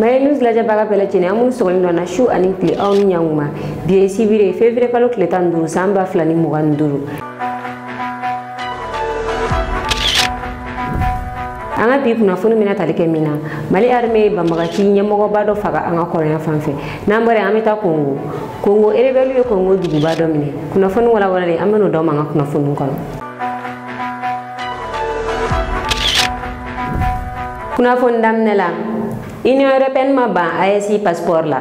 May news la jabaga pela chine amun sogol na shu ani kli aw ni nyanguma bi sibire février kalo kle tanduru samba flani muganduru anga bi kuna funu mina talike mina mali armée bamagati nyamogo bado faga anga korea fanfe nambare ameta kongo erebelu yo kongo dugu bado mine kuna funu wala re ameno do manga kuna funu kono kuna funu damnela Union européenne ma ba ASI passeport la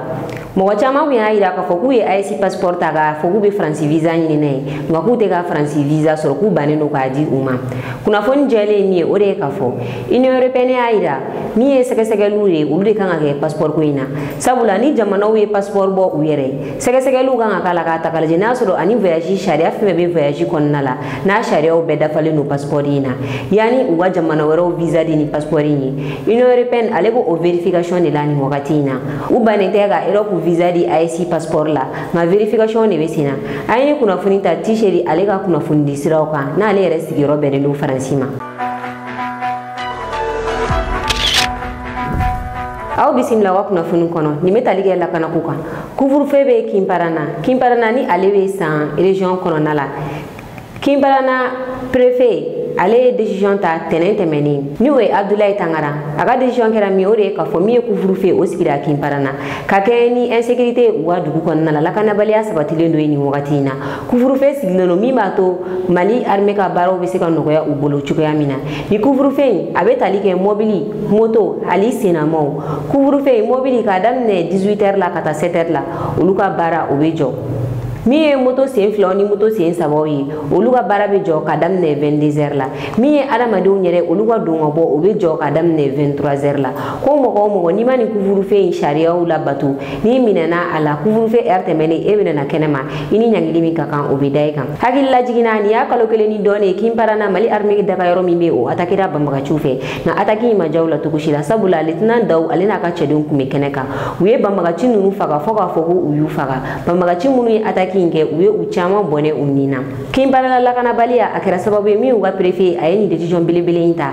mo chama wi ayira ka foku ye ASI passeport taga foku be France visa ni ne ngaku te ka France visa so ku bane no ka di uma kuna fon jele mi ore ka fo Union européenne ayira mi e sege lure ulude kan ga passeport ko ina sabula ni jamana wi passeport bo uyere sege lu kan kala ka takala jina so ani voyage sharia fe be voyage kon nala na sharia o be da fale no passeport ina yani uwa jamana wero visa di ni passeport ni Union européenne alebo o verification de la ni mokatina ubane tega Europe visa di IC passeport la ma verification ne besina ayini kuna funita t-shirt alega kuna fundi sirauka na ale resti gi robere lu francima aw bisimla wa kuna funu kono ni metalige la kana kuka couvre feu be kimparana ni alewe san région kono nala kimparana préfet ale décision ta tenemeni ni we Abdoulaye Tangara aga décision kera mi ore ka fo mi couvre feu o sikira kimparana ka ke ni insécurité wa dugu kon nala la kana baliya sabatile ndo ni wakatina couvre feu signo mi bato Mali armée ka baro be se ka nogoya u bolo chukoya mina ni couvre feu abe talike mobili moto ali senamo couvre feu mobili ka damne 18h la kata 7h la uluka bara obejo mi e moto sen floni moto sen saboyi oluga barabe jo kadam ne 22h la mi e adamadu nyere oluga dungo bo obe jo kadam ne 23h la ko mo ni mani couvre feu sharia ula batu ni minana ala couvre feu RTMN e minana kenema ini nyangili mi kakan obe dai kan hagilla jigina ni akalo kele ni done kimparana Mali armée daga yoro mi be o atakira bambaga chufe na ataki ma jawla tukushila sabula lieutenant daw alina ka chedun kume keneka we bambaga chinunu faga foga fogo uyu faga bambaga chimunu ataki kinge uye uchama bone umnina kimbala la kana balia akira sababu mi uga préfet ayeni décision belebele inta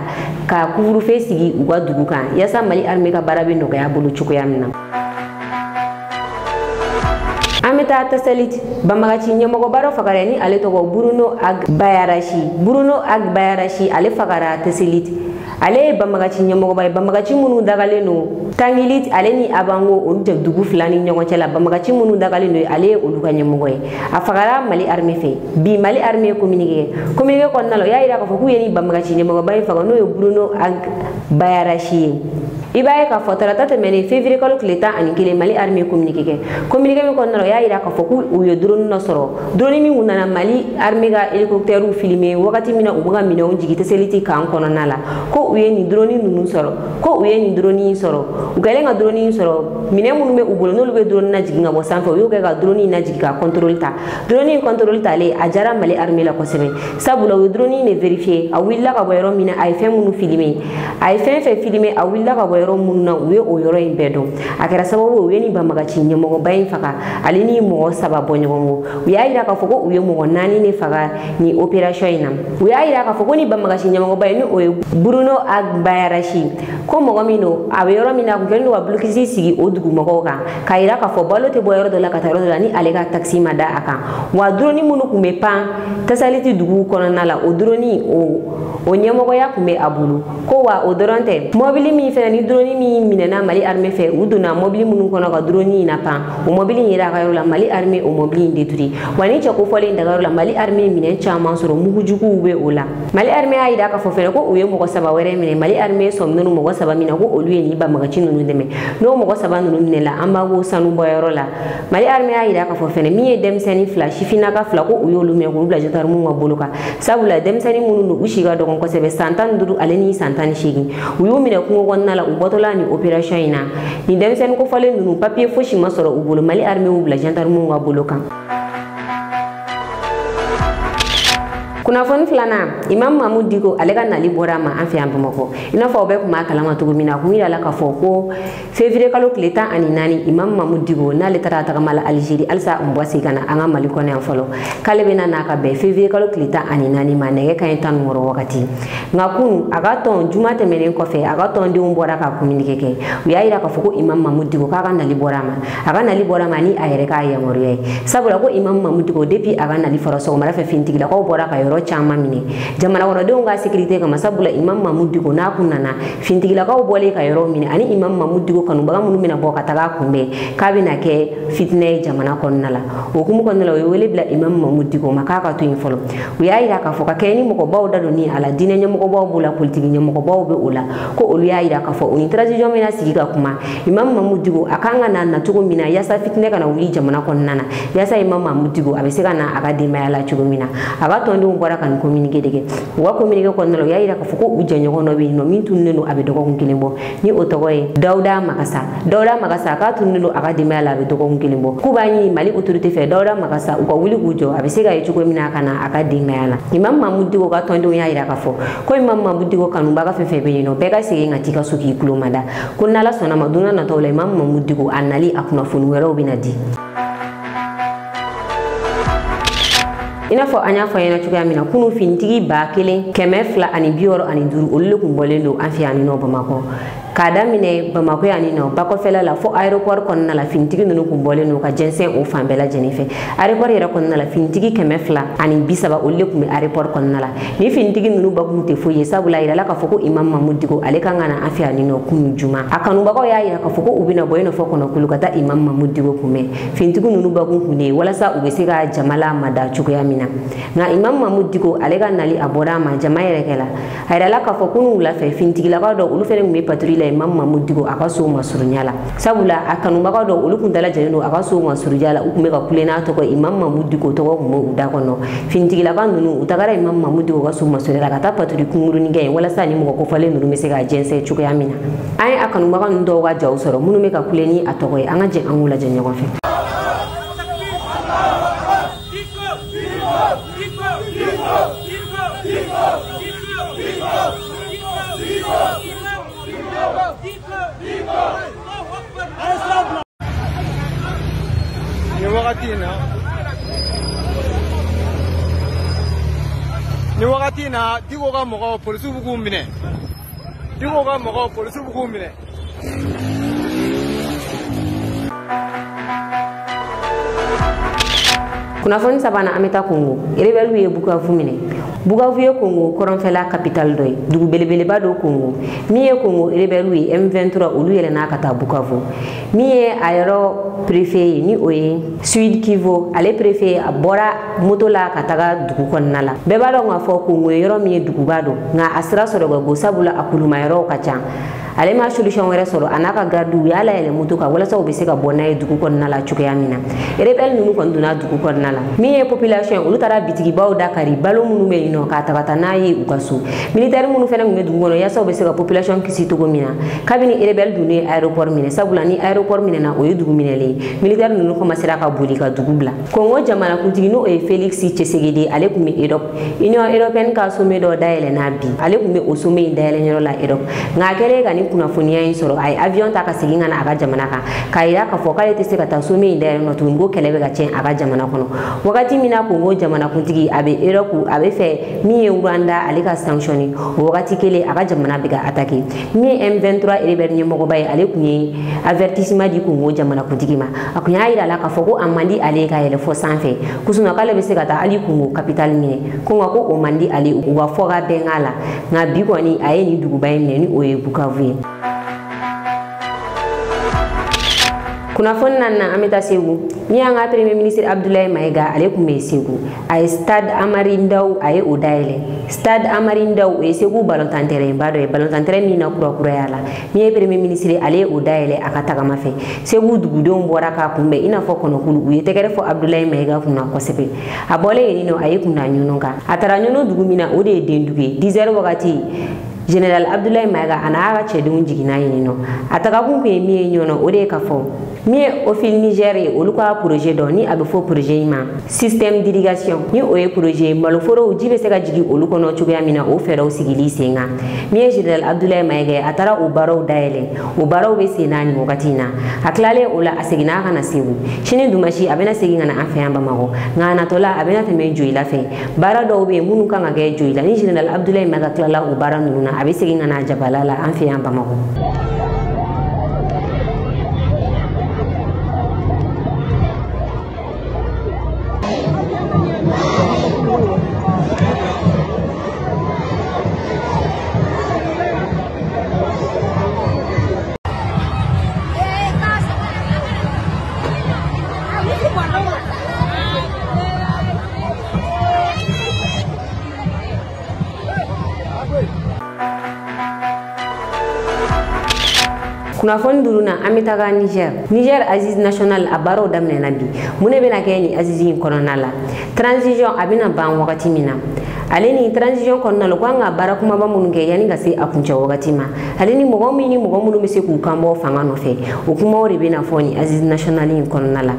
ka couvre feu sigi uga duguka yasa Mali armée ka barabe no ya bulu chuko yamna ameta tasalit bamagachi nyamogo baro fagara ni ale togo Bruno Ag Bayarashi ale fagara tasalit ale bamagachi nyamogo bay bamagachi munu dagale no tangilit ale ni abango on te dugu flani nyongo cela bamagachi munu dagale no ale oluka nyamogo afagara Mali armée fe bi Mali armée communiqué kon nalo ya ira ko fu yeni bamagachi nyamogo bay faga no Bruno Ag Bayarashi ibaye ka fotara tate mene février kalo kleta ani kele Mali armée communiqué mi kon nalo ya ira ko fu uyo drone no soro drone mi munana Mali armée ga hélicoptère u filmer wakati mina ubuga mina on jigite seliti kan kono nala ko uye ni drone nunu soro ko uye ni drone soro ugalenga drone soro mine munu me ubulo no lube drone na jiginga bo sanfo uyo ga drone na jiga contrôle ta le ajara Mali armée la ko sebe sabula we drone ne vérifier a willa ka boyro mina ay fe munu filmer ay fe filmer a willa ka boyro munu na uye o yoro imbedo akara sababu we ni bamaga cinye mo bayin faka alini mo sababu nyongo we ayira ka foko uye mo nani ne faka ni operation ina we ayira ka foko ni bamaga cinye mo bayin o Bruno Ag Bayarashi ko mo mino awero mina ngendo wa blokisi sigi odugu mokoka kaira ka fo balote boyro de la kataro de la ni alega taxi mada aka wa droni munu kumepa tasaliti dugu konana la odroni o nyemogo ya kume abulu ko wa odorante mobili mi fe ni droni mi minena Mali armée fe uduna mobili munu kono ka droni na pa o mobili yira ka yola Mali armée o mobili ndeturi wani chako fole ndaga yola Mali armée minen chama soro mugujugu ube ola Mali armée ayida ka fo fere ko uye mo ko saba were mine Mali armée som nunu mo ko saba mina ko oluye ni ba magachi nunu deme no mo ko saba nunu nela amba go sanu boyoro la Mali armée ayida ka fo fere mi dem seni flash fina ka fla ko uyolu me ko bla jotar mu ngabuluka sabula dem seni munu no ushiga do ko sebe santan duru aleni santan shigi uyu mina ko wonnala ubotola ni operation ina ni dem sen ko fale nunu papier foshi masoro ubulu Mali armée u bla jotar mu ngabuluka Kunnafoni filana Imam Mahmud Diko ale ka nali bɔra ma an fɛ yan Bamakɔ ina fɔ bɛ kuma kalama cogo min na kun yira la ka fɔ ko février kalo tile 14 Imam Mahmud Diko n'ale taara tagamala Algérie alsa mbɔsi kana an ka Mali kɔnɔ yan fɔlɔ k'ale bɛna n'a ka bɛn février kalo tile 14 ma nɛgɛ kaɲɛ 16 wagati nka kun a ka tɔn juma tɛmɛnen kɔfɛ a ka tɔndenw bɔra ka communiqué kɛ u y'a yira k'a fɔ ko Imam Mahmud Diko k'a ka nali bɔra ma a ka nali bɔra ma ni a yɛrɛ k'a yamaruya ye sabula ko Imam Mahmud Diko depuis a ka nali fara sɔgɔmada fɛ fintigilakaw bɔra ka yɔrɔ caman minɛ jamana kɔnɔdenw ka sécurité kama sabula Imam Mahmud Diko n'a kun nana fintigilakaw bɔlen ka yɔrɔ minɛ ani Imam Mahmud Diko kanubaga minnu bɛna bɔ ka taga kunbɛn k'a bɛna kɛ fitinɛ ye jamana kɔnɔna la o hukumu kɔnɔna la u ye wele bila Imam Mahmud Diko ma k'a ka to yen fɔlɔ u y'a yira k'a fɔ ka kɛ ni mɔgɔbaw da don ni a la diinɛ ɲɛmɔgɔbaw b'o la politiki ɲɛmɔgɔbaw bɛ o la ko olu y'a yira k'a fɔ u ni transition bɛna sigi ka kuma Imam Mahmud Diko a kan ka na cogo min na yaasa fitinɛ kana wuli jamana kɔnɔna na yaasa Imam Mahmud Diko a bɛ se ka na a ka denbaya la cogo min na a ka tɔndenw bɔra ka nin communiqué de kɛ u ka communiqué kɔnɔna la u y'a yira k'a fɔ ko u jɛɲɔgɔn dɔ bɛ yen nɔ min tununnen don a bɛ dɔgɔkun kelen bɔ ni o tɔgɔ ye Dawuda Magasa k'a tununnen don a ka denbaya la a bɛ dɔgɔkun kelen bɔ k'u b'a ɲini Mali autorité fɛ Dawuda Magasa u ka wuli k'u jɔ a bɛ se ka ye cogo min na ka na a ka denbaya la Imam Mahmud Diko ka tɔndenw y'a yira k'a fɔ ko Imam Mahmud Diko kanubaga fɛn fɛn bɛ yen nɔ bɛɛ ka segin ka t'i ka so k'i tulo mada ko n'Ala sɔnna ma don n'a nataw la Imam Mahmud Diko a nali a kunnafoni wɛrɛw bɛna di ina fɔ an y'a fɔ ɲɛna cogoya min na kunu finitigi 1265 olu de kun bɔlen don an fɛ yan nɔ Bamakɔ k'a daminɛ Bamakɔ yan nɔ bakɔfɛla la fo aéroport kɔnɔna la finitigi ninnu kun bɔlen don ka jɛnsɛn o fan bɛɛ lajɛlen fɛ aéroport yɛrɛ kɔnɔna la finitigi 230 olu de kun bɛ aéroport kɔnɔna la ni finitigi ninnu bakun tɛ foyi ye sabula a yirala k'a fɔ ko Imam Mahmud Diko ale kan ka na an fɛ yan nɔ kunu juma a kanubagaw y'a yira k'a fɔ ko u bɛna bɔ yen nɔ fɔ kɔnɔkulu ka taa Imam Mahmud Diko kunbɛn finitigi ninnu bakun kun de walasa u bɛ se ka jama lamada cogoya min na nka Imam Mahmud Diko ale ka nali a bɔra a ma jama yɛrɛ kɛ la a yirala k'a fɔ kunu wula fɛ finitigilakaw dɔ olu fɛnɛ kun bɛ patrouille la Imam Mahmud Diko a ka so masurunya la sabula a kanubaga dɔ olu kun dalajɛlen don a ka so masurunya la u kun bɛ ka kule n'a tɔgɔ Imam Mahmud Diko tɔgɔ kun bɛ u da kɔnɔ finitigilaka ninnu u tagara Imam Mahmud Diko ka so masurunya la ka taa patrouille kungurunin kɛ yen walasa ni mɔgɔ kofɔlen ninnu bɛ se ka jɛnsɛn cogoya min na an ye a kanubaga ninnu dɔw ka jaw sɔrɔ minnu bɛ ka kule ni a tɔgɔ ye an ka jɛ an k'u lajɛ ɲɔgɔn fɛ ni wakati na Diko ka mɔgɔw polisiw b'u k'u minɛ Diko ka mɔgɔw polisiw b'u k'u minɛ kunnafoni sabanan an bɛ taa Kongo rebelle ye Bukavu minɛ Bukavu ye Kongo kɔrɔnfɛla capitale dɔ ye dugu belebeleba dɔ Kongo min ye Kongo rebelle ye M23 olu yɛlɛnna ka taa Bukavu min ye a yɔrɔ préfet ye ni o ye Sud Kivu ale préfet a bɔra moto la ka taga dugu kɔnɔna la bɛɛ b'a dɔn k'a fɔ Kongo ye yɔrɔ min ye duguba dɔ nka a sira sɔrɔ ka go sabula a kuluma yɔrɔw ka ca ale ma solution wɛrɛ sɔrɔ a n'a ka garde u y'a layɛlɛ moto kan walasa u bɛ se ka bɔ n'a ye dugu kɔnɔna la cogoya min na rebelle ninnu kɔni donna dugu kɔnɔna la min ye population olu taara bitigibaw dakari balo minnu bɛ yen nɔ k'a ta ka taa n'a ye u ka so militaire minnu fɛnɛ tun bɛ dugu kɔnɔ yaasa u bɛ se ka population kisi cogo min na kabini rebelle donnen aéroport minɛ sabula ni aéroport minɛna o ye dugu minɛlen ye militaire ninnu commencera ka boli ka dugu bila Kongo jamanakuntigi n'o ye Félix Tshisekedi ale tun bɛ Europe Union européenne ka sommet dɔ dayɛlɛnna bi ale tun bɛ o sommet in dayɛlɛnyɔrɔ la Europe nka a kɛlen ka nin kunnafoniya in sɔrɔ a ye avion ta ka segin ka na a ka jamana kan k'a yira k'a fɔ k'ale tɛ se ka taa sommet in dayɛlɛ nɔ tuguni ko kɛlɛ bɛ ka tiɲɛ a ka jamana kɔnɔ wagati min na Kongo jamanakuntigi a bɛ Europe a bɛ fɛ min ye Rwanda ale ka sanctionner o wagati kelen a ka jamana bɛ ka attaquer min ye M23 rebelle ɲɛmɔgɔba ye ale tun ye avertissement di Kongo jamanakuntigi ma a kun y'a yira la k'a fɔ ko a man di ale ka yɛlɛ fɔ sanfɛ kusuma k'ale bɛ se ka taa hali Kongo capitale minɛ ko nka ko o man di ale u ka fɔ ka bɛn k'a la nka bi kɔni a ye nin duguba in minɛ ni o ye Bukavu ye kunnafoni naaninan an bɛ taa Segu min y'an ka premier ministre Abdoulaye Mayiga ale tun bɛ Segu a ye stade Amari Ndaw a ye o dayɛlɛ stade Amari Ndaw o ye Segu ballontan terrain ba dɔ ye ballontan terrain min na kurakuraya la min ye premier ministre ale ye o dayɛlɛ a ka tagama fɛ Segu dugudenw bɔra k'a kunbɛn i n'a fɔ kɔnɔkulu u ye tɛgɛrɛ fɔ Abdoulaye Mayiga kunna kosɛbɛ a bɔlen yen nɔ a ye kunda ɲɔnɔ kan a taara ɲɔnɔ dugu min na o de ye Dendugu ye 10 heures wagati General Abdoulaye Maiga ana aga chedun jigina yinino ataka kun kwe miye nyono ode ka fo miye ofil Niger oluka projet do ni abefo projet ma système d'irrigation ni oye projet maloforo jibe se ka jigi oluko no chuga mina o fera o sigili senga miye General Abdoulaye Maiga atara o baro daele o baro be senani mokatina aklale ola asegina kana sewu shini dumashi abena seginga na afa yamba mago ngana tola abena teme joila fe bara do be munu kanga ge joila ni General Abdoulaye Maiga klala o bara nuna abe seginga na jabalala afa yamba mago kuna fon duruna amitaga Niger Aziz National abaro damne nabi mune bena keni Azizi kononala transition abina ban wakati mina aleni transition kononala kwanga barakuma ba munge yani ngase akuncha wakati ma aleni mogomini mogomunu mese ku kambo fanga no fe okuma ori bena foni Aziz National kononala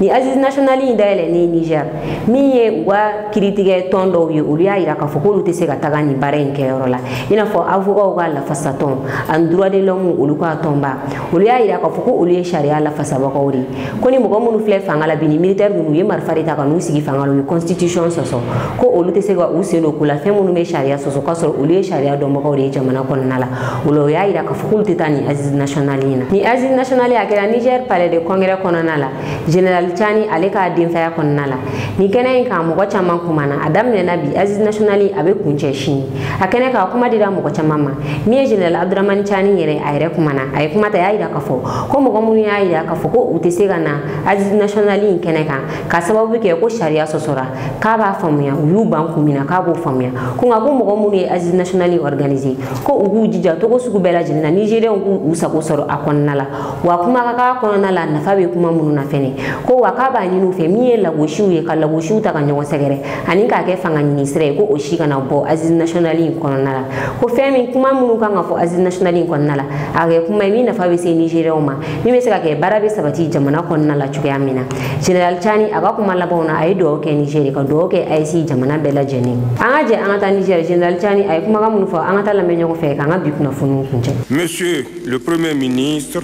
ni Aziz National indele ni Niger miye wa kritige tondo yu ulia ira ka fokolu tese ka taga ni barenke yorola ina fo avocat ga la fasaton en droit de l'homme uluka tomba ulia ira ka foko ulie sharia la fasaba ko ri koni mo gomu fle fangala bini militaire nu yemar farita ka nu sigi fangalo constitution soso ko olu tese ga uselo kula femu nu me sharia soso ka so ulie sharia do mo ko ri jamana kon nala ulo ya ira ka fokolu titani Aziz National ni Aziz National akela Niger palais de congrès kononala general Chani aleka dinfaya konnala ni kenen ka mo ko chama kumana adam ne nabi Aziz National abe kunche shini akene ka kuma dira mo ko chama ma mi General Abdourahmane Chani yere ayre kumana ay kuma ta yaida ka fo ko mo gomu yaida ka fo ko utesega na Aziz National kene ka sababu ke ko sharia sosora ka ba famuya uyu banku mina ka bo famuya ko nga ko mo gomu ni Aziz National organiser ko ugu jija to ko sugu bela jinna Nigeria ugu usako soro akonnala wa kuma ka konnala na fabe kuma munu na fene ko wakaba nyinu fe miye la goshu ye kala goshu ta kanyo segere aninka ke fanga ministre ko oshika na bo Aziz National kononala ko femi kuma munu kanga fo Aziz National kononala age kuma mi na fabe se Nigeria uma mi me seka ke barabe sabati jamana kononala chuke amina General Chani aga kuma la bona ay do ke Nigeria ko do ke IC jamana bela jeni anga anta Nigeria General Chani ay kuma ga munu fo anga la menyo ko fe kanga bikuna funu kunje Monsieur le Premier ministre,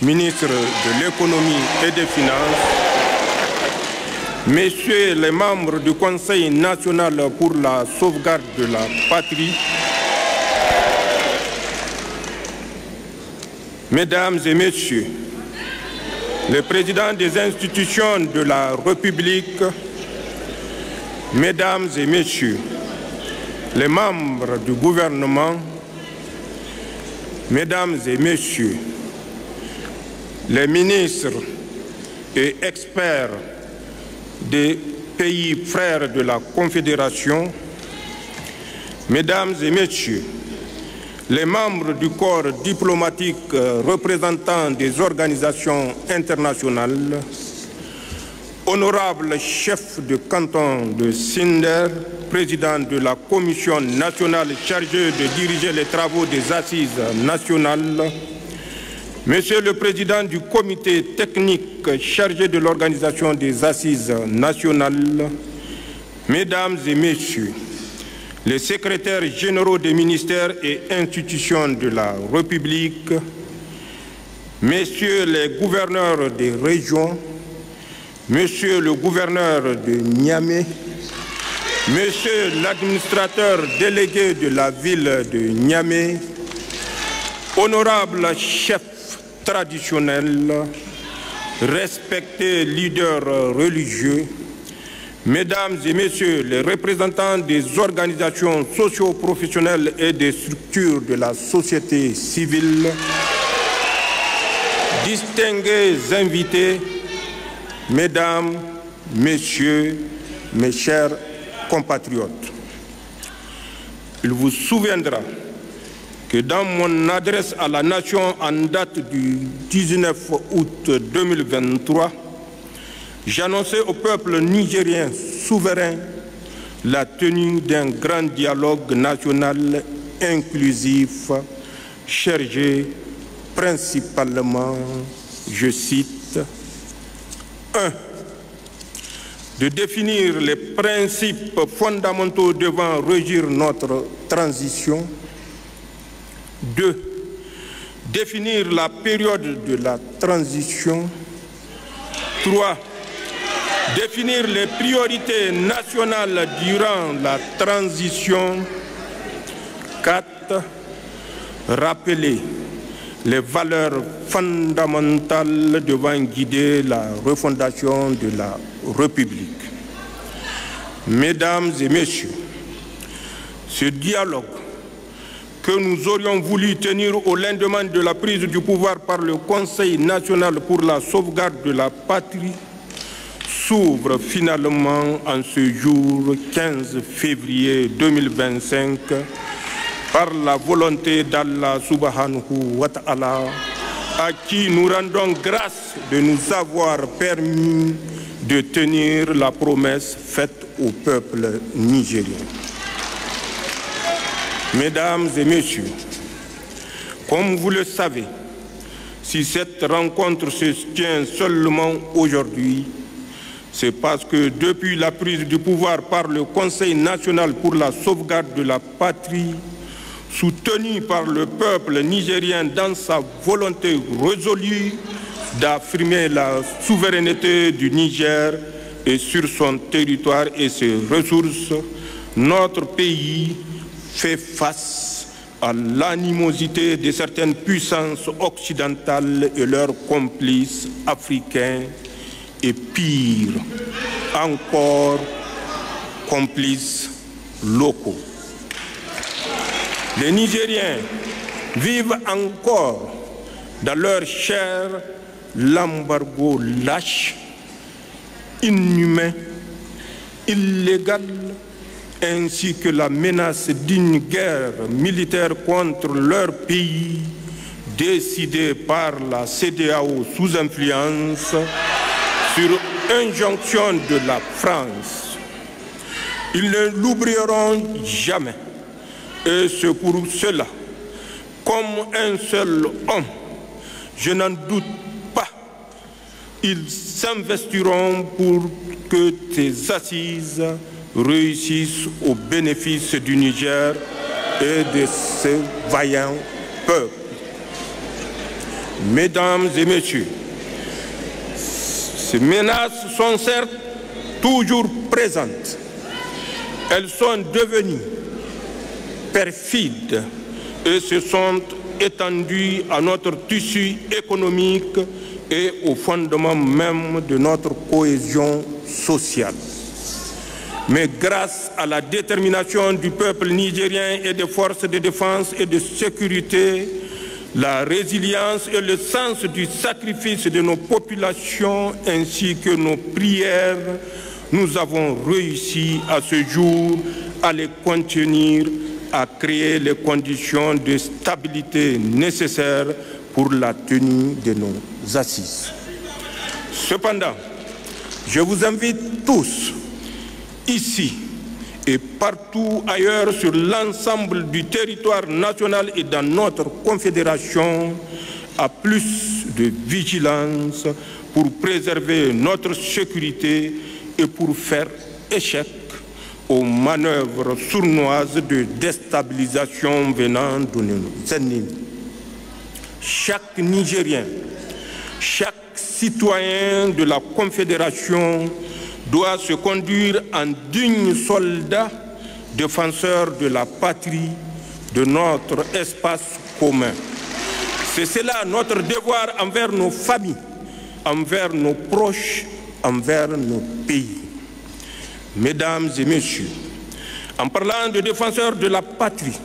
ministre de l'économie et des finances, messieurs les membres du Conseil national pour la sauvegarde de la patrie, mesdames et messieurs, les présidents des institutions de la République, mesdames et messieurs, les membres du gouvernement, mesdames et messieurs, les ministres et experts des pays frères de la Confédération, mesdames et messieurs, les membres du corps diplomatique représentant des organisations internationales, honorables chefs de canton de Sinder, président de la Commission nationale chargée de diriger les travaux des assises nationales, Monsieur le Président du comité technique chargé de l'organisation des assises nationales, Mesdames et Messieurs, les secrétaires généraux des ministères et institutions de la République, Messieurs les gouverneurs des régions, Monsieur le gouverneur de Niamey, Monsieur l'administrateur délégué de la ville de Niamey, honorables chefs traditionnels, respectés leaders religieux, Mesdames et Messieurs les représentants des organisations socio-professionnelles et des structures de la société civile, distingués invités, Mesdames, Messieurs, mes chers compatriotes, il vous souviendra que dans mon adresse à la nation en date du 19 août 2023, j'annonçais au peuple nigérien souverain la tenue d'un grand dialogue national inclusif chargé principalement, je cite, 1. De définir les principes fondamentaux devant régir notre transition. 2. Définir la période de la transition. 3. Définir les priorités nationales durant la transition. 4. Rappeler les valeurs fondamentales devant guider la refondation de la République. Mesdames et messieurs, ce dialogue que nous aurions voulu tenir au lendemain de la prise du pouvoir par le Conseil national pour la sauvegarde de la patrie s'ouvre finalement en ce jour 15 février 2025 par la volonté d'Allah subhanahu wa ta'ala, à qui nous rendons grâce de nous avoir permis de tenir la promesse faite au peuple nigérien. Mesdames et messieurs, comme vous le savez, si cette rencontre se tient seulement aujourd'hui, c'est parce que depuis la prise du pouvoir par le Conseil national pour la sauvegarde de la patrie, soutenu par le peuple nigérien dans sa volonté résolue d'affirmer la souveraineté du Niger et sur son territoire et ses ressources, notre pays fait face à l'animosité de certaines puissances occidentales et leurs complices africains et pire encore, complices locaux. Les Nigériens vivent encore dans leur chair l'embargo lâche, inhumain, illégal, ainsi que la menace d'une guerre militaire contre leur pays décidée par la CEDEAO sous influence sur injonction de la France. Ils ne l'oublieront jamais. Et c'est pour cela, comme un seul homme, je n'en doute pas, ils s'investiront pour que ces assises réussissent au bénéfice du Niger et de ses vaillants peuples. Mesdames et messieurs, ces menaces sont certes toujours présentes. Elles sont devenues perfides et se sont étendues à notre tissu économique et au fondement même de notre cohésion sociale. Mais grâce à la détermination du peuple nigérien et des forces de défense et de sécurité, la résilience et le sens du sacrifice de nos populations ainsi que nos prières, nous avons réussi à ce jour à les contenir, à créer les conditions de stabilité nécessaires pour la tenue de nos assises. Cependant, je vous invite tous, ici et partout ailleurs sur l'ensemble du territoire national et dans notre confédération, à plus de vigilance pour préserver notre sécurité et pour faire échec aux manœuvres sournoises de déstabilisation venant de nos ennemis. Chaque Nigérien, chaque citoyen de la Confédération doit se conduire en digne soldat, défenseur de la patrie, de notre espace commun. C'est cela notre devoir envers nos familles, envers nos proches, envers nos pays. Mesdames et messieurs, en parlant de défenseurs de la patrie,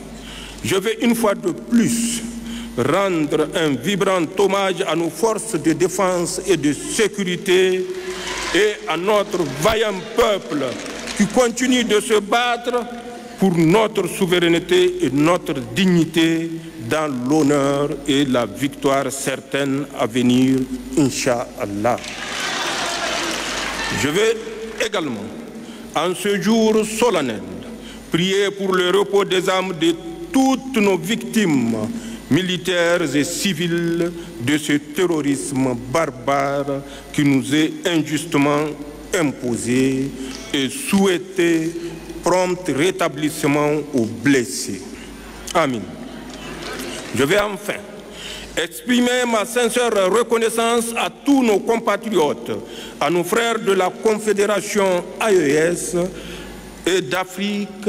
je vais une fois de plus rendre un vibrant hommage à nos forces de défense et de sécurité et à notre vaillant peuple qui continue de se battre pour notre souveraineté et notre dignité dans l'honneur et la victoire certaine à venir, Inch'Allah. Je vais également, en ce jour solennel, prier pour le repos des âmes de toutes nos victimes militaires et civiles de ce terrorisme barbare qui nous est injustement imposé et souhaiter prompt rétablissement aux blessés. Amen. Je vais enfin exprimer ma sincère reconnaissance à tous nos compatriotes, à nos frères de la Confédération AES et d'Afrique,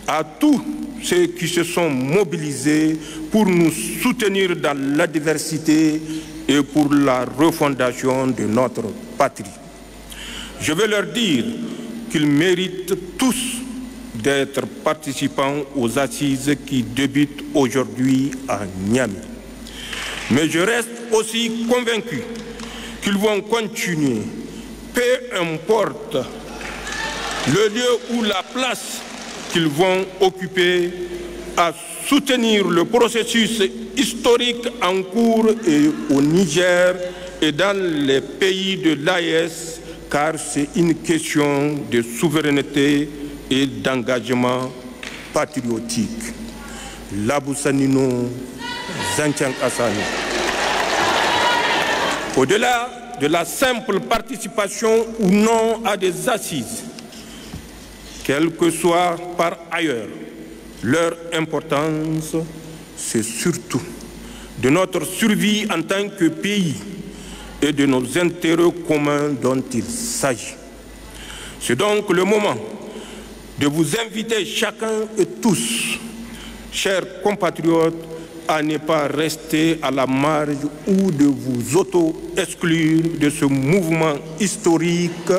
à tous ceux qui se sont mobilisés pour nous soutenir dans l'adversité et pour la refondation de notre patrie. Je veux leur dire qu'ils méritent tous d'être participants aux assises qui débutent aujourd'hui à Niamey. Mais je reste aussi convaincu qu'ils vont continuer, peu importe le lieu ou la place qu'ils vont occuper, à soutenir le processus historique en cours et au Niger et dans les pays de l'AES, car c'est une question de souveraineté et d'engagement patriotique. Labousanino Zanchan Assani. Au-delà de la simple participation ou non à des assises, quelle que soit par ailleurs leur importance, c'est surtout de notre survie en tant que pays et de nos intérêts communs dont il s'agit. C'est donc le moment de vous inviter chacun et tous, chers compatriotes, à ne pas rester à la marge ou de vous auto-exclure de ce mouvement historique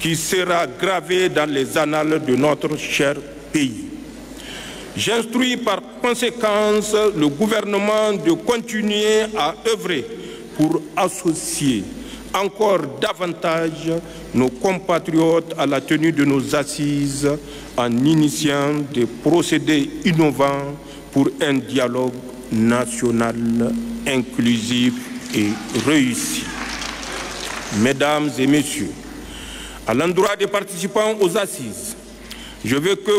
qui sera gravé dans les annales de notre cher pays. J'instruis par conséquence le gouvernement de continuer à œuvrer pour associer encore davantage nos compatriotes à la tenue de nos assises en initiant des procédés innovants pour un dialogue national inclusif et réussi. Mesdames et messieurs, à l'endroit des participants aux assises, je veux que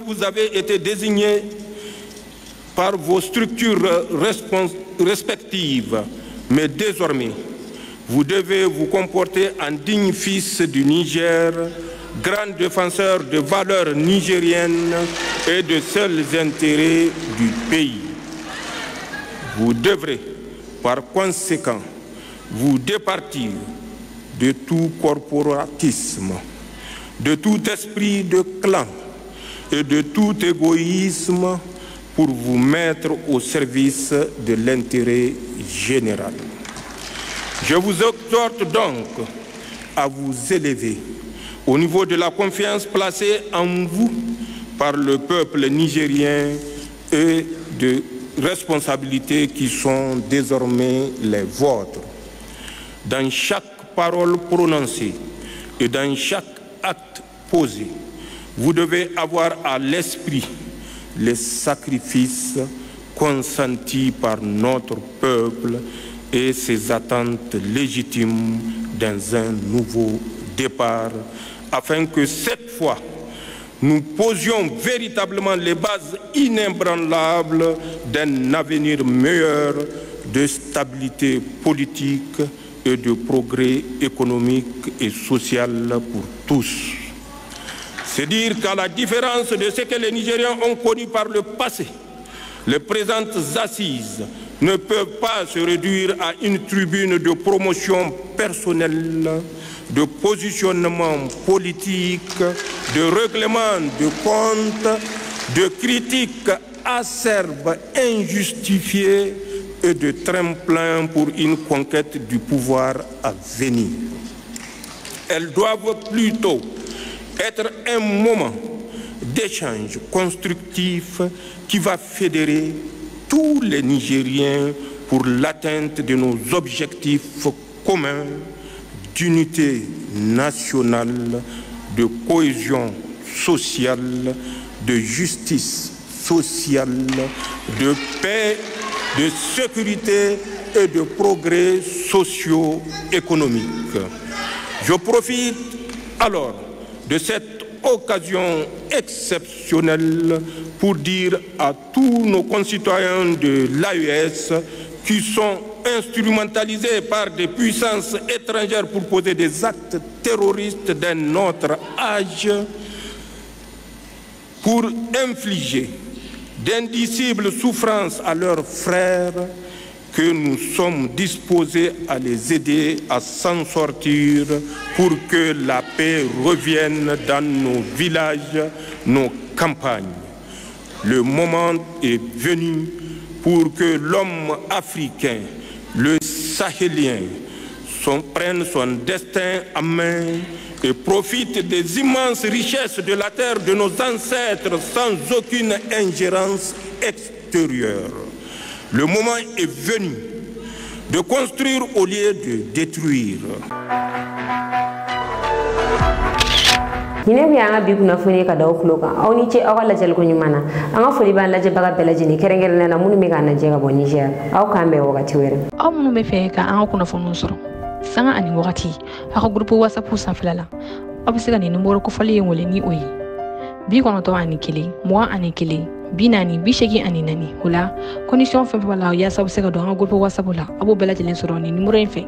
vous avez été désignés par vos structures respectives, mais désormais, vous devez vous comporter en digne fils du Niger, grand défenseur de valeurs nigériennes et de seuls intérêts du pays. Vous devrez, par conséquent, vous départir de tout corporatisme, de tout esprit de clan et de tout égoïsme pour vous mettre au service de l'intérêt général. Je vous exhorte donc à vous élever au niveau de la confiance placée en vous par le peuple nigérien et de responsabilités qui sont désormais les vôtres. Dans chaque parole prononcée et dans chaque acte posé, vous devez avoir à l'esprit les sacrifices consentis par notre peuple et ses attentes légitimes dans un nouveau départ, afin que cette fois, nous posions véritablement les bases inébranlables d'un avenir meilleur, de stabilité politique et de progrès économique et social pour tous. C'est dire qu'à la différence de ce que les Nigériens ont connu par le passé, les présentes assises ne peuvent pas se réduire à une tribune de promotion personnelle, de positionnement politique, de règlement de comptes, de critiques acerbes, injustifiées et de tremplin pour une conquête du pouvoir à venir. Elles doivent plutôt être un moment d'échange constructif qui va fédérer tous les Nigériens pour l'atteinte de nos objectifs communs d'unité nationale, de cohésion sociale, de justice sociale, de paix, de sécurité et de progrès socio-économique. Je profite alors de cette occasion exceptionnelle pour dire à tous nos concitoyens de l'AES qui sont instrumentalisés par des puissances étrangères pour poser des actes terroristes d'un autre âge, pour infliger d'indicibles souffrances à leurs frères, que nous sommes disposés à les aider à s'en sortir pour que la paix revienne dans nos villages, nos campagnes. Le moment est venu pour que l'homme africain, le Sahélien, prenne son destin en main et profite des immenses richesses de la terre de nos ancêtres sans aucune ingérence extérieure. Le moment est venu de construire au lieu de détruire. Nine bi anga bi kuna foni ka daw kloka awni ci awala jel ko nyumana anga foli ban la je baga belajini kerengel na munu mi kana je ga bo Niger aw kambe wakati were aw munu be fe ka anga kuna fonu soro sanga ani wakati aka groupe WhatsApp sanfilala obisiga ni numero ko fali ngole ni oyi bi kono to ani kili moi ani kili binani bishegi ani nani hula condition fe wala ya sabu sega do anga groupe WhatsApp la abo belajini soro ni numero en fe